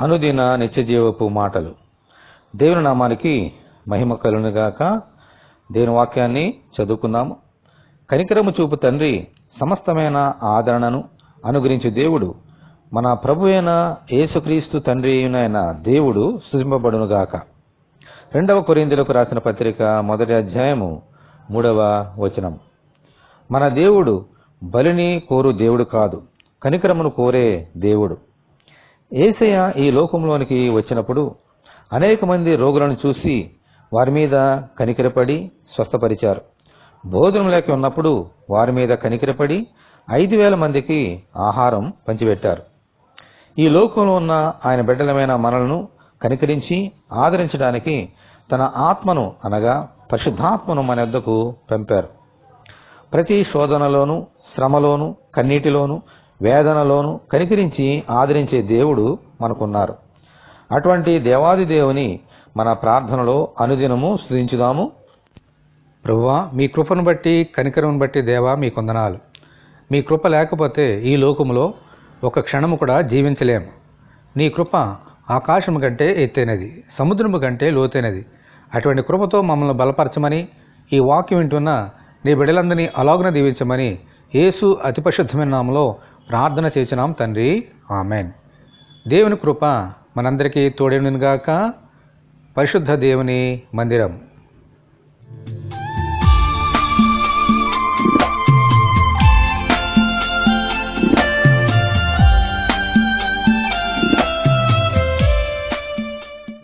అనుదిన నిత్యజీవపు మాటలు. దేవుని నామానికి మహిమ కలుగునుగాక. దేవుని వాక్యాన్ని చదువుకుందాము. కనికరము చూపు తండ్రి సమస్తమైన ఆదరణను అనుగ్రహించు దేవుడు మన ప్రభు అయిన యేసుక్రీస్తు తండ్రి అయిన దేవుడు స్తుతింపబడునుగాక. 2వ కొరింథీయులకు రాసిన పత్రిక 1వ అధ్యాయము 3వ వచనం. మన దేవుడు బలిని కోరు దేవుడు కాదు, కనికరమును కోరే దేవుడు. యేసయ్య ఈ లోకంలోనికి వచ్చినప్పుడు అనేక మంది రోగులను చూసి వారి మీద కనికరపడి స్వస్థపరిచారు. భోజనం లేక ఉన్నప్పుడు వారి మీద కనికరపడి 5,000 మందికి ఆహారం పంచిపెట్టారు. ఈ లోకంలో ఉన్న ఆయన బిడ్డలమైన మనలను కనికరించి ఆదరించడానికి తన ఆత్మను అనగా పరిశుద్ధాత్మను మన యొద్దకు పంపారు. ప్రతి శోధనలోను, శ్రమలోను, కన్నీటిలోను, వేదనలోను కనికరించి ఆదరించే దేవుడు మనకున్నారు. అటువంటి దేవాది దేవుని మన ప్రార్థనలో అనుదినము స్తుతించుదాము. ప్రభువా, మీ కృపను బట్టి కనికరమును బట్టి దేవా మీ కొందనాలు. మీ కృప లేకపోతే ఈ లోకములో ఒక క్షణము కూడా జీవించలేము. నీ కృప ఆకాశము కంటే ఎత్తైనది, సముద్రము కంటే లోతైనది. అటువంటి కృపతో మమ్మల్ని బలపరచమని, ఈ వాక్యం వింటున్న నీ బిడ్డలందరినీ అలాగున దీవించమని యేసు అతి పరిశుద్ధమైన నామములో ప్రార్థన చేస్తున్నాం తండ్రి, ఆమెన్. దేవుని కృప మనందరికీ తోడేనుగాక. పరిశుద్ధ దేవుని మందిరం.